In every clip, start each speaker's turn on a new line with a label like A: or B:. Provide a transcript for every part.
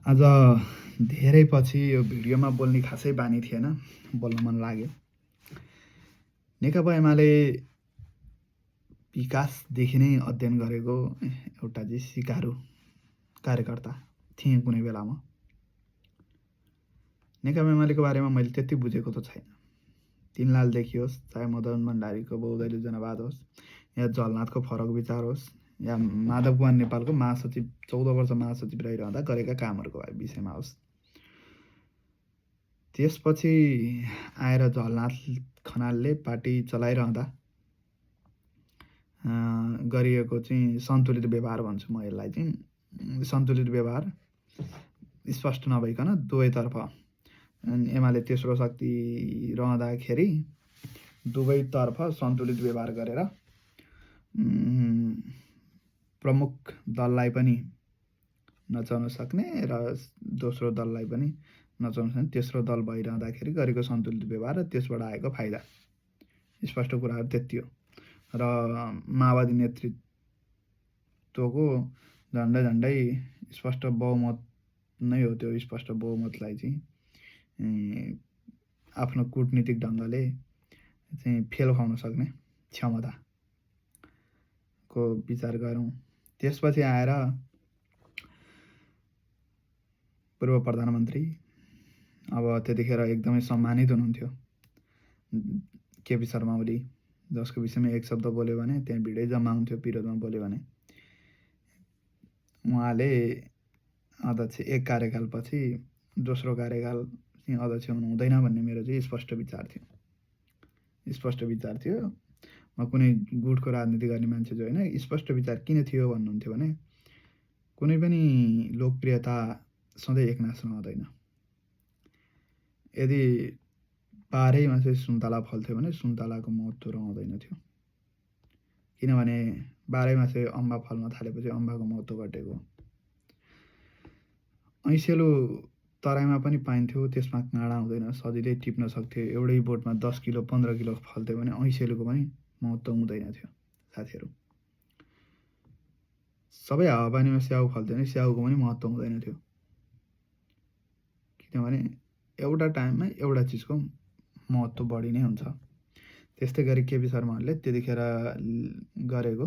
A: आज धेरै पछि यो भिडियोमा बोल्ने खासै बानी थिएन, बोल्न मन लाग्यो। नेकपा एमाले विकासदेखि नै अध्ययन गरेको एउटा चाहिँ सिकारु कार्यकर्ता थिएँ कुनै बेलामा। नेकपा एमालेको बारेमा मैले त्यति बुझेको त छैन। तिनलालदेखि होस्, चाहे मदन भण्डारीको बहुदलीय जनवाद होस्, या जलनाथको फरक विचार होस्, या माधव कुमार नेपालको महासचिव 14 वर्ष महासचिव रहिरहँदा गरेका कामहरूको विषयमा होस्। त्यसपछि आएर झलनाथ खनालले पार्टी चलाइरहँदा गरिएको चाहिँ सन्तुलित व्यवहार भन्छु म यसलाई। चाहिँ सन्तुलित व्यवहार स्पष्ट नभइकन दुवैतर्फ एमाले तेस्रो शक्ति रहँदाखेरि दुवैतर्फ सन्तुलित व्यवहार गरेर प्रमुख दललाई पनि नचाउन सक्ने र दोस्रो दललाई पनि नचाउन सक्ने तेस्रो दल भइरहँदाखेरि गरेको सन्तुलित व्यवहार र त्यसबाट आएको फाइदा। स्पष्ट कुराहरू त्यति हो। र माओवादी नेतृत्वको झन्डै स्पष्ट बहुमत नै हो। त्यो स्पष्ट बहुमतलाई चाहिँ आफ्नो कूटनीतिक ढङ्गले चाहिँ फेल खुवाउन सक्ने क्षमताको विचार गरौँ। त्यसपछि आएर पूर्व प्रधानमन्त्री अब त्यतिखेर एकदमै सम्मानित हुनुहुन्थ्यो केपी शर्मा ओली, जसको विषयमा एक शब्द बोल्यो भने त्यहाँ भिडै जम्मा हुन्थ्यो। विरोधमा बोल्यो भने उहाँले अध्यक्ष एक कार्यकालपछि दोस्रो कार्यकाल चाहिँ अध्यक्ष हुनु हुँदैन भन्ने मेरो चाहिँ स्पष्ट विचार थियो। म कुनै गुटको राजनीति गर्ने मान्छे जो होइन। स्पष्ट विचार किन थियो भन्नुहुन्थ्यो भने कुनै पनि लोकप्रियता सधैँ एकनास रहँदैन। यदि बाह्रैमा चाहिँ सुन्तला फल्थ्यो भने सुन्तलाको महत्त्व रहँदैन थियो। किनभने बाह्रैमा चाहिँ अम्बा फल्न थालेपछि अम्बाको महत्त्व घटेको। ऐसेलु तराईमा पनि पाइन्थ्यो, त्यसमा काँडा हुँदैन, सजिलै टिप्न सक्थ्यो। एउटै बोटमा 10 किलो 15 किलो फल्थ्यो भने ऐसेलुको पनि महत्त्व हुँदैन थियो। साथीहरू, सबै हावापानीमा स्याउ फल्थ्यो भने स्याउको पनि महत्त्व हुँदैन थियो। किनभने एउटा टाइममा एउटा चिजको महत्त्व बढी नै हुन्छ। त्यस्तै गरी केपी शर्माले त्यतिखेर गरेको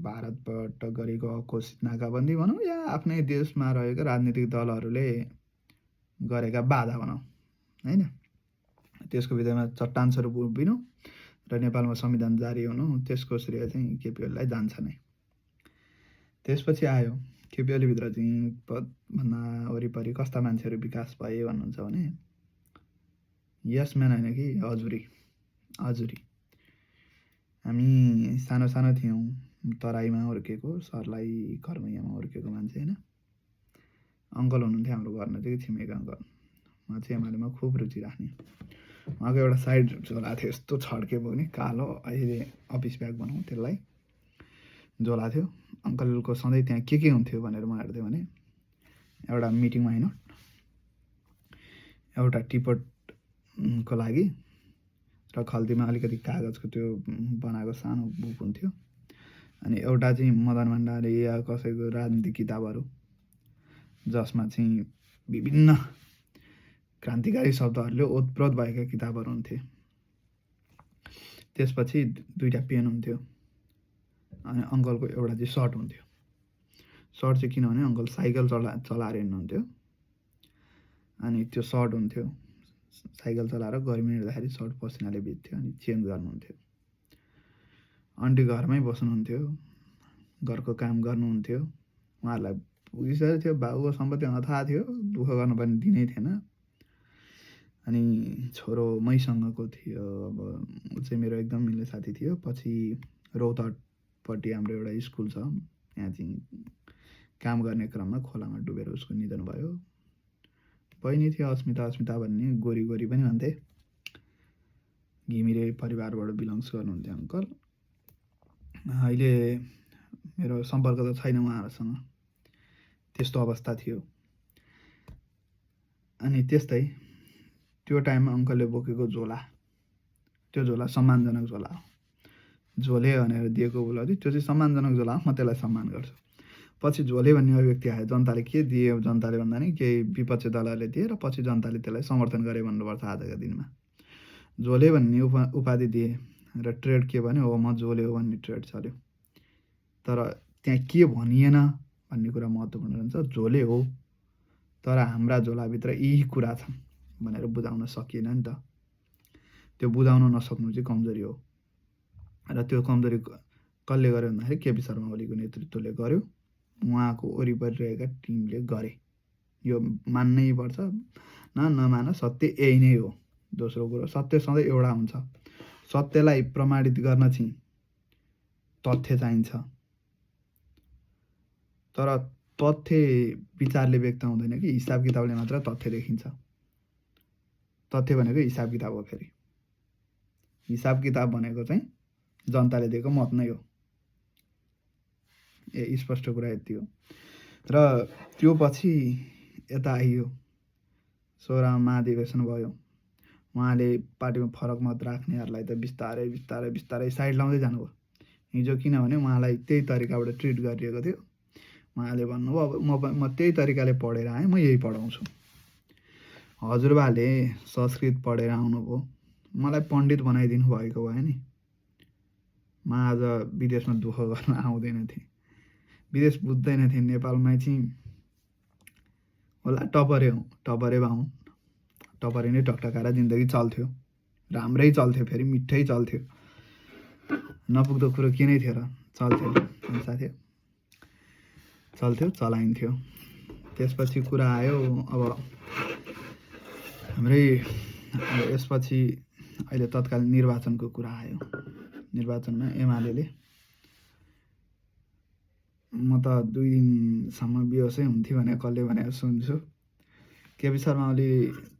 A: भारतबाट गरेको अघोषित नाकाबन्दी भनौँ या आफ्नै देशमा रहेका राजनीतिक दलहरूले गरेका बाधा भनौँ होइन, त्यसको विषयमा चट्टान स्वरूप उभिनु र नेपालमा संविधान जारी हुनु, त्यसको श्रेय चाहिँ केपी ओलीलाई जान्छ नै। त्यसपछि आयो केपी ओलीभित्र चाहिँ पदभन्दा वरिपरि कस्ता मान्छेहरू विकास भए भन्नुहुन्छ भने यसम्यान होइन कि हजुरी। हामी सानो सानो थियौँ, तराईमा हुर्केको, सर्लाही घरमैयामा हुर्केको मान्छे होइन। अङ्कल हुनुहुन्थ्यो हाम्रो घर नजिकै छिमेको अङ्कल। उहाँ चाहिँ एमालेमा खुब रुचि राख्ने। उहाँको एउटा साइड झोला थियो, यस्तो छड्के बोक्ने कालो, अहिले अफिस ब्याग भनौँ त्यसलाई, झोला थियो। अङ्कलको सधैँ त्यहाँ के हुन्थ्यो भनेर म हेर्थेँ भने एउटा मिटिङमा होइन, एउटा टिपटको लागि र खल्तीमा अलिकति कागजको त्यो बनाएको सानो बुक हुन्थ्यो। अनि एउटा चाहिँ मदन भण्डारी या कसैको राजनीतिक किताबहरू, जसमा चाहिँ विभिन्न क्रान्तिकारी शब्दहरूले ओतप्रोत भएका किताबहरू हुन्थे। त्यसपछि दुईवटा पेन हुन्थ्यो। अनि अङ्कलको एउटा चाहिँ सर्ट हुन्थ्यो। सर्ट चाहिँ किनभने अङ्कल साइकल चलाएर हिँड्नुहुन्थ्यो। अनि त्यो सर्ट हुन्थ्यो, साइकल चलाएर गर्मी हिँड्दाखेरि सर्ट पसिनाले भिज्थ्यो अनि चेन्ज गर्नुहुन्थ्यो। आन्टी घरमै बस्नुहुन्थ्यो, घरको काम गर्नुहुन्थ्यो। उहाँहरूलाई पुगिसकेको थियो, बाबुको सम्पत्ति थाहा थियो, दुःख गर्न पनि दिनै थिएन। अनि छोरो मैसँगको थियो। अब ऊ चाहिँ मेरो एकदम मिल्ने साथी थियो। पछि रौतहटपट्टि हाम्रो एउटा स्कुल छ, त्यहाँ चाहिँ काम गर्ने क्रममा खोलामा डुबेर उसको निधन भयो। बहिनी थियो अस्मिता भन्ने, गोरी पनि भन्थे। घिमिरे परिवारबाट बिलोङ्स गर्नुहुन्थ्यो अङ्कल। अहिले मेरो सम्पर्क त छैन उहाँहरूसँग, त्यस्तो अवस्था थियो। अनि त्यस्तै त्यो टाइममा अङ्कलले बोकेको झोला, त्यो झोला सम्मानजनक झोला हो। झोले भनेर दिएको उसले त्यो चाहिँ सम्मानजनक झोला हो, म त्यसलाई सम्मान गर्छु। पछि झोले भन्ने अभिव्यक्ति आयो। जनताले के दिए, जनताले भन्दा नि केही विपक्षी दलहरूले दिए र पछि जनताले त्यसलाई समर्थन गरे भन्नुपर्छ आजका दिनमा। झोले भन्ने उपाधि दिए र ट्रेड के भन्यो, हो म झोले हो भन्ने ट्रेड चल्यो। तर त्यहाँ के भनिएन भन्ने कुरा महत्त्वपूर्ण हुन्छ। झोले हो तर हाम्रा झोलाभित्र यही कुरा छ भनेर बुझाउन सकिएन नि त। त्यो बुझाउन नसक्नु चाहिँ कमजोरी हो र त्यो कमजोरी कसले गर्यो भन्दाखेरि केपी शर्मा ओलीको नेतृत्वले गर्यो, उहाँको वरिपरि रहेका टिमले गरे। यो मान्नै पर्छ, नमान सत्य यही नै हो। दोस्रो कुरो, सत्य सधैँ एउटा हुन्छ। सत्यलाई प्रमाणित गर्न चाहिँ तथ्य चाहिन्छ, तर तथ्य विचारले व्यक्त हुँदैन कि हिसाब किताबले मात्र तथ्य देखिन्छ। तथ्य भनेको हिसाब किताब हो। फेरि हिसाब किताब भनेको चाहिँ जनताले दिएको मत नै हो। स्पष्ट कुरा यति हो। र त्यो पछि यता आइयो, 16 महाधिवेशन भयो। उहाँले पार्टीमा फरक मत राख्नेहरूलाई त बिस्तारै बिस्तारै बिस्तारै साइड लाउँदै जानुभयो। हिजो किनभने उहाँलाई त्यही तरिकाबाट ट्रिट गरिएको थियो। उहाँले भन्नुभयो अब म त्यही तरिकाले पढेर आएँ, म यही पढाउँछु। हजुरबाले संस्कृत पढेर आउनुभयो, मलाई पण्डित बनाइदिनु भएको भए नि म आज विदेशमा दुःख गर्न आउँदैन थिएँ। विदेश बुझ्दैन थिएँ। नेपालमा चाहिँ होला टपरे बाहुन, टपरे नै टकटकाएर जिन्दगी चल्थ्यो, राम्रै चल्थ्यो, फेरि मिठै चल्थ्यो। नपुग्दो कुरो के नै थियो र, चल्थ्यो, चलाइन्थ्यो। त्यसपछि कुरा आयो अब हाम्रै यसपछि अहिले तत्कालीन निर्वाचनको कुरा आयो। निर्वाचनमा एमाले म त 2 दिनसम्म बेहोसै हुन्थ्यो भने कसले भनेको सुन्छु। केपी शर्मा ओली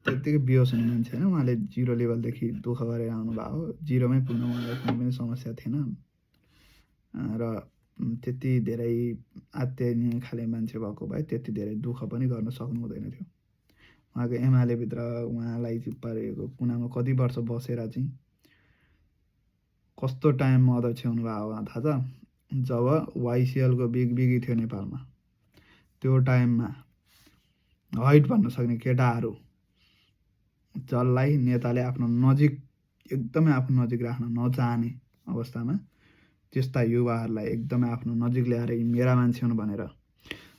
A: त्यत्तिकै बेहोस हुने मान्छे होइन। उहाँले 0 लेभलदेखि दुःख गरेर आउनुभएको हो। 0मै पुग्न उहाँलाई कुनै पनि समस्या थिएन र त्यति धेरै आत्तिने खाले मान्छे भएको भए त्यति धेरै दुःख पनि गर्न सक्नु हुँदैन थियो। उहाँको एमालेभित्र उहाँलाई चाहिँ पारेको कुनामा कति वर्ष बसेर चाहिँ कस्तो टाइममा अध्यक्ष हुनुभएको उहाँ थाहा छ? जब वाइसिएलको बिगी थियो नेपालमा, त्यो टाइममा हाइट भन्न सक्ने केटाहरू जसलाई नेताले आफ्नो नजिक एकदमै आफ्नो नजिक राख्न नचाहने अवस्थामा त्यस्ता युवाहरूलाई एकदमै आफ्नो नजिक ल्याएर मेरा मान्छे हुन् भनेर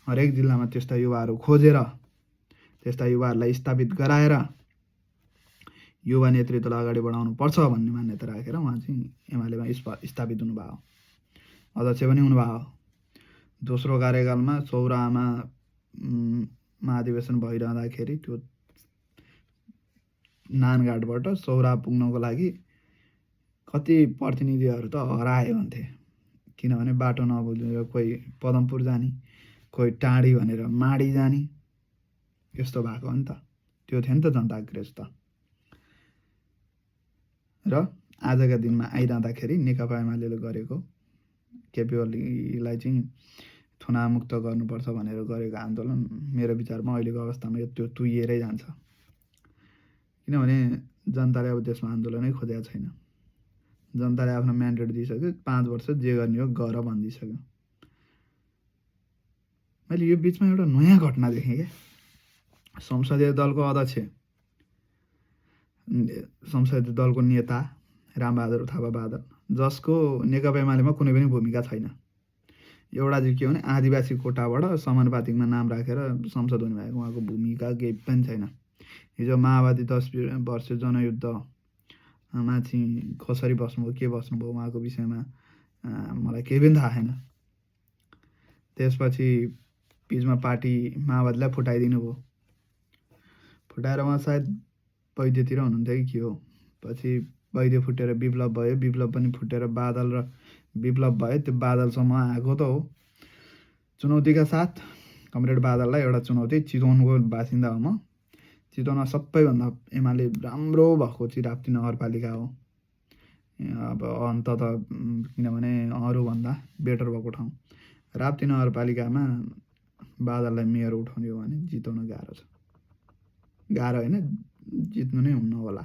A: हरेक जिल्लामा त्यस्ता युवाहरू खोजेर त्यस्ता युवाहरूलाई स्थापित गराएर युवा नेतृत्वलाई अगाडि बढाउनु पर्छ भन्ने मान्यता राखेर उहाँ चाहिँ एमालेमा स्थापित हुनुभयो, अध्यक्ष पनि हुनुभयो। दोस्रो कार्यकालमा सौरामा महाधिवेशन भइरहँदाखेरि त्यो नानघाटबाट सौरा पुग्नको लागि कति प्रतिनिधिहरू त हराए भन्थे। किनभने बाटो नबुझेर कोही पदमपुर जाने, कोही टाढी भनेर माडी जाने, यस्तो भएको हो नि त। त्यो थियो नि त जनताको क्रेज त। र आजका दिनमा आइरहँदाखेरि नेकपा एमाले गरेको केपी ओलीलाई चाहिँ थुनामुक्त गर्नुपर्छ भनेर गरेको आन्दोलन मेरो विचारमा अहिलेको अवस्थामा त्यो तुइएरै जान्छ। किनभने जनताले अब देशमा आन्दोलनै खोजेको छैन। जनताले आफ्नो म्यान्डेट दिइसक्यो, 5 वर्ष जे गर्ने हो गर भनिदिइसक्यो। मैले यो बिचमा एउटा नयाँ घटना देखेँ क्या। संसदीय दलको अध्यक्ष, संसदीय दलको नेता रामबहादुर थापा बादल, जसको नेकपा एमालेमा कुनै पनि भूमिका छैन। एउटा चाहिँ के भने आदिवासी कोटाबाट समानुपातिकमा नाम राखेर संसद हुने भएको उहाँको भूमिका केही पनि छैन। हिजो माओवादी 10 वर्ष जनयुद्धमा चाहिँ कसरी बस्नुभयो, के बस्नुभयो उहाँको विषयमा मलाई केही पनि थाहा छैन। त्यसपछि बिचमा पार्टी माओवादीलाई फुटाइदिनु भयो। फुटाएर उहाँ सायद वैद्यतिर हुनुहुन्थ्यो कि के हो। पछि वैद्य फुटेर विप्लव भयो, विप्लव पनि फुटेर बादल र विप्लव भयो। त्यो बादलसम्म आएको त हो चुनौतीका साथ। कमरेड बादललाई एउटा चुनौती, चितवनको बासिन्दा हो म। चितवनमा सबैभन्दा एमाले राम्रो भएको चाहिँ राप्ती नगरपालिका हो। अब अन्तत किनभने अरूभन्दा बेटर भएको ठाउँ। राप्ती नगरपालिकामा बादललाई मेयर उठाउने हो भने जिताउन गाह्रो छ। गाह्रो होइन, जित्नु नै हुन्न होला।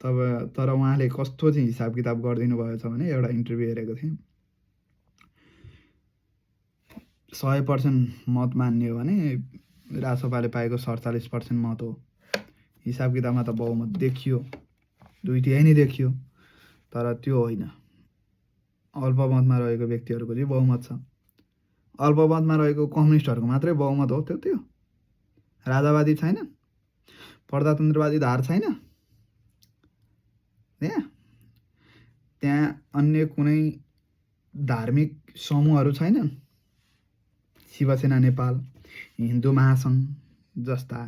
A: तब तर उहाँले कस्तो चाहिँ हिसाब किताब गरिदिनु भएको छ भने एउटा इन्टरभ्यू हेरेको थिएँ। 100% मत मान्ने हो भने रासोपाले पाएको 47% मत हो। हिसाब किताबमा त बहुमत देखियो, 2/3 नै देखियो, तर त्यो होइन। अल्पमतमा रहेको व्यक्तिहरूको चाहिँ बहुमत छ। अल्पमतमा रहेको कम्युनिस्टहरूको मात्रै बहुमत हो त्यो। राजावादी छैन, प्रजातन्त्रवादी धार छैन त्यहाँ अन्य कुनै धार्मिक समूहहरू छैनन्। शिवसेना नेपाल, हिन्दू महासङ्घ जस्ता,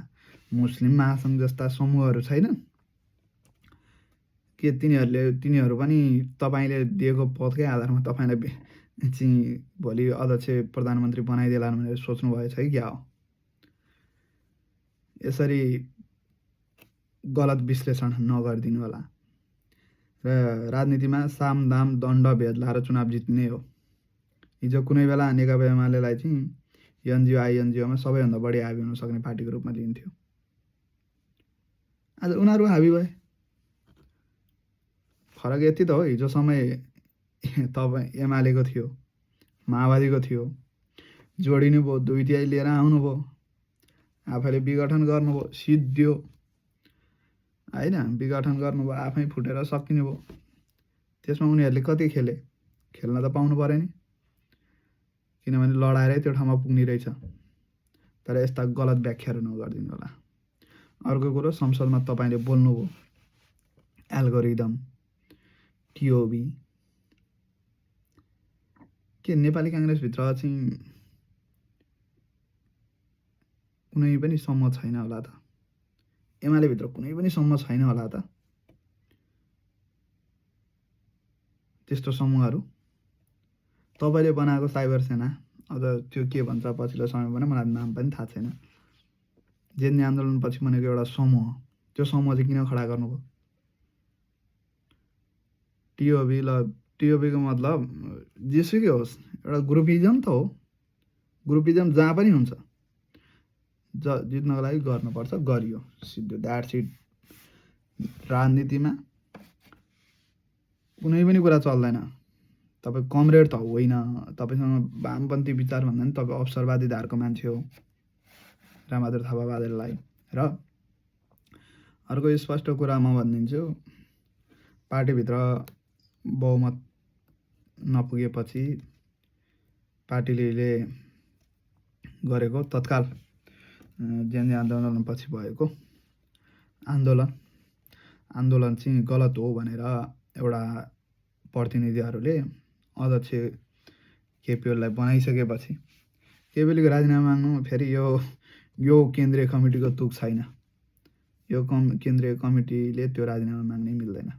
A: मुस्लिम महासङ्घ जस्ता समूहहरू छैनन् के? तिनीहरू पनि तपाईँले दिएको पदकै आधारमा तपाईँलाई चाहिँ भोलि अध्यक्ष प्रधानमन्त्री बनाइदेलान् भनेर सोच्नु भएछ कि क्या हो? यसरी गलत विश्लेषण नगरिदिनु होला। र राजनीतिमा साम दाम दण्ड भेद लाएर चुनाव जित्ने हो। हिजो कुनै बेला नेकपा एमालेलाई चाहिँ एनजिओ आइएनजिओमा सबैभन्दा बढी हाबी हुन सक्ने पार्टीको रूपमा लिन्थ्यो। आज उनीहरू हाबी भए। फरक यति त हो, हिजो समय तपाईँ एमालेको थियो, माओवादीको थियो, जोडिनु भयो, 2/3 लिएर आउनुभयो, आफैले विघटन गर्नुभयो, सिद्धियो होइन, विघटन गर्नुभयो, आफै फुटेर सकिनु भयो। त्यसमा उनीहरूले कति खेल्न त पाउनु पऱ्यो नि, किनभने लडाएरै त्यो ठाउँमा पुग्ने रहेछ। तर यस्ता गलत व्याख्याहरू नगरिदिनु होला। अर्को कुरो, संसदमा तपाईँले बोल्नुभयो एल्गोरिदम, टिओबी के नेपाली काङ्ग्रेसभित्र चाहिँ कुनै पनि समूह छैन होला त? एमालेभित्र कुनै पनि समूह छैन होला त? त्यस्तो समूहहरू तपाईँले बनाएको साइबर सेना, अझ त्यो के भन्छ पछिल्लो समयमा भने मलाई नाम पनि थाहा छैन, जेन्नी आन्दोलनपछि बनेको एउटा समूह, त्यो समूह चाहिँ किन खडा गर्नुभयो? टिओबीको मतलब जेसुकै होस्, एउटा ग्रुपिजम त हो। ग्रुपिजम जहाँ पनि हुन्छ, जित्नको लागि गर्नुपर्छ, गरियो, सिधो द्याट्स इट। राजनीतिमा कुनै पनि कुरा चल्दैन। तपाईँ कमरेड त होइन, तपाईँसँग वामपन्थी विचार भन्दा पनि तपाईँ अवसरवादी धारको मान्छे हो, रामबहादुर थापा बादललाई। र अर्को स्पष्ट कुरा म भनिदिन्छु, पार्टीभित्र बहुमत नपुगेपछि पार्टीले गरेको तत्काल जेन्जी आन्दोलनपछि भएको आन्दोलन चाहिँ गलत हो भनेर एउटा प्रतिनिधिहरूले अध्यक्ष केपी ओलीलाई बनाइसकेपछि केपी ओलीको राजीनामा माग्नु फेरि यो केन्द्रीय कमिटीको तुक छैन। यो केन्द्रीय कमिटीले त्यो राजीनामा माग्नै मिल्दैन।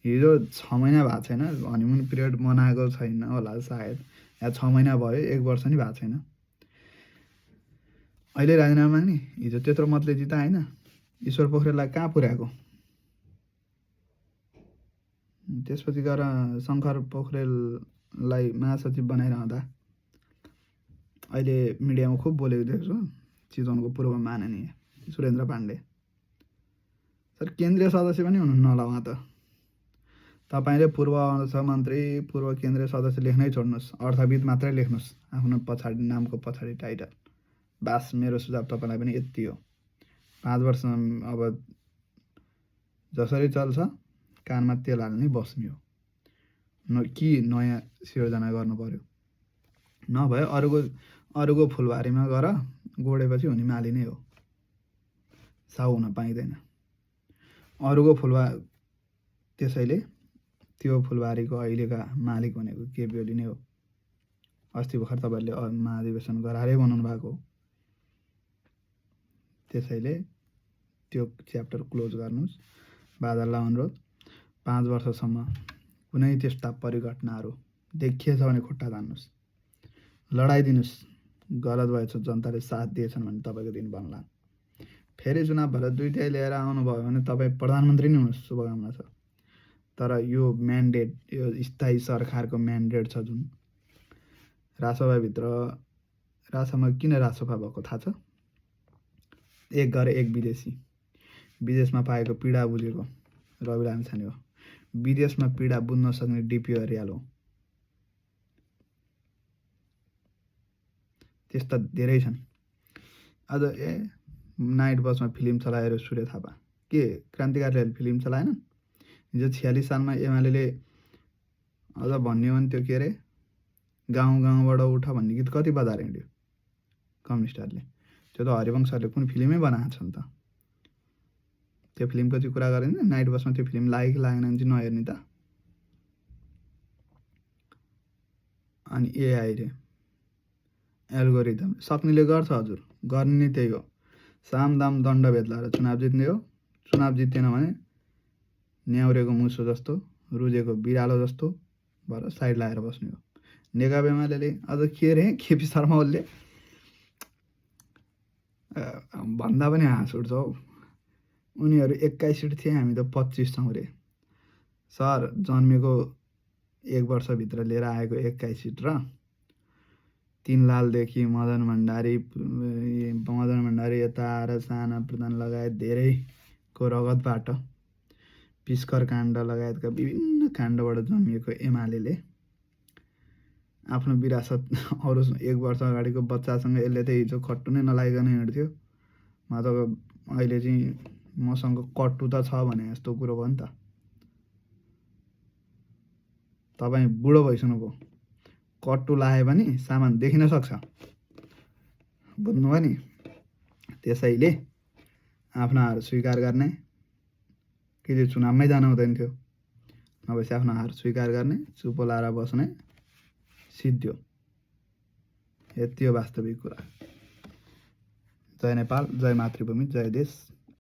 A: हिजो 6 महिना भएको छैन, हनिमुन पिरियड मनाएको छैन होला सायद, या 6 महिना भयो, 1 वर्ष नि भएको छैन, अहिले राजीनामा माग्ने? हिजो त्यत्रो मतले जिता होइन? ईश्वर पोखरेललाई कहाँ पुर्याएको? त्यसपछि गएर शङ्कर पोखरेललाई महासचिव बनाइरहँदा अहिले मिडियामा खुब बोलेको देख्छु चितवनको पूर्व माननीय सुरेन्द्र पाण्डे सर केन्द्रीय सदस्य पनि हुनुहुन्न होला उहाँ त। तपाईँले पूर्व अर्थमन्त्री, पूर्व केन्द्रीय सदस्य लेख्नै छोड्नुहोस्, अर्थविद मात्रै लेख्नुहोस् आफ्नो पछाडि, नामको पछाडि टाइटल। बास, मेरो सुझाव तपाईँलाई पनि यति हो। 5 वर्ष अब जसरी चल्छ कानमा तेल हाल्ने बस्ने हो, कि नयाँ सिर्जना गर्नु पर्यो? नभए अरूको फुलबारीमा गएर गोडेपछि हुने माली नै हो, साउ हुन पाइँदैन अरूको त्यसैले त्यो फुलबारीको अहिलेका मालिक भनेको केपी ओली नै हो। अस्ति भर्खर तपाईँहरूले महाधिवेशन गराएरै बनाउनु भएको, त्यसैले त्यो च्याप्टर क्लोज गर्नुहोस्। बादललाई अनुरोध, 5 वर्षसम्म कुनै त्यस्ता परिघटनाहरू देखिएछ भने खुट्टा तान्नुहोस्, लडाइदिनुहोस्। गलत भएछ, जनताले साथ दिएछन् भने तपाईँको दिन बन्ला। फेरि चुनाव भएर 2/3 लिएर आउनुभयो भने तपाईँ प्रधानमन्त्री नै हुनुहोस्, शुभकामना छ। तर यो म्यान्डेट, यो स्थायी सरकारको म्यान्डेट छ जुन राजसभाभित्र, राजसभामा किन राजसभा भएको थाहा छ? एक गरे एक विदेशी, विदेशमा पाएको पीडा बुझेको रवि लामिछाने हो, विदेशमा पीडा बुझ्न सक्ने डिपी अर्याल हो। त्यस्ता धेरै छन्। आज नाइट बसमा फिल्म चलाएर सूर्य थापा के क्रान्तिकारीहरूले फिल्म चलाएनन्? हिजो 46 सालमा एमाले अझ भन्ने हो भने त्यो के अरे गाउँ गाउँबाट उठ भन्ने गीत कति बजाएर हिँड्यो कम्युनिस्टहरूले। त्यो त हरिवंशहरूले कुन फिल्मै बनाएको छ नि त। त्यो फिल्मको चाहिँ कुरा गरेन, नाइट बसमा त्यो फिल्म लाग्यो कि लागेन भने चाहिँ नहेर्ने त। अनि एआई रे एल्गोरिदम सक्नेले गर्छ हजुर, गर्ने नै त्यही हो। साम दाम दण्ड भेद लगाएर चुनाव जित्ने हो। चुनाव जितेन भने न्याउरेको मुसो जस्तो, रुजेको बिरालो जस्तो भएर साइड लगाएर बस्ने हो। नेकपा एमाले अझ के अरे केपी शर्मा ओलीले भन्दा पनि हाँस उठ्छ हौ। उनीहरू 21 सिट थिए, हामी त 25 छौँ रे सर। जन्मेको 1 वर्षभित्र लिएर आएको 21 सिट र तीनलालदेखि मदन भण्डारी यता आएर साना प्रधान लगायत धेरैको रगतबाट पिस्कर काण्ड लगायतका विभिन्न काण्डबाट जन्मिएको एमाले आफ्नो विरासत अरू 1 वर्ष अगाडिको बच्चासँग यसले त हिजो खट्टु नै नलागिकन हिँड्थ्यो। म त अहिले चाहिँ मसँग कट्टु त छ भने यस्तो कुरो भयो नि त। तपाईँ बुढो भइसक्नुभयो, कट्टु लाए पनि सामान देखिन सक्छ, बुझ्नुभयो नि। त्यसैले आफ्नो हार स्वीकार गर्ने कि चाहिँ चुनावमै जानु हुँदैन थियो, नभएपछि आफ्नो हार स्वीकार गर्ने, चुपो लाएर बस्ने सिद्धियो। यति हो वास्तविक कुरा। जय नेपाल, जय मातृभूमि, जय देश।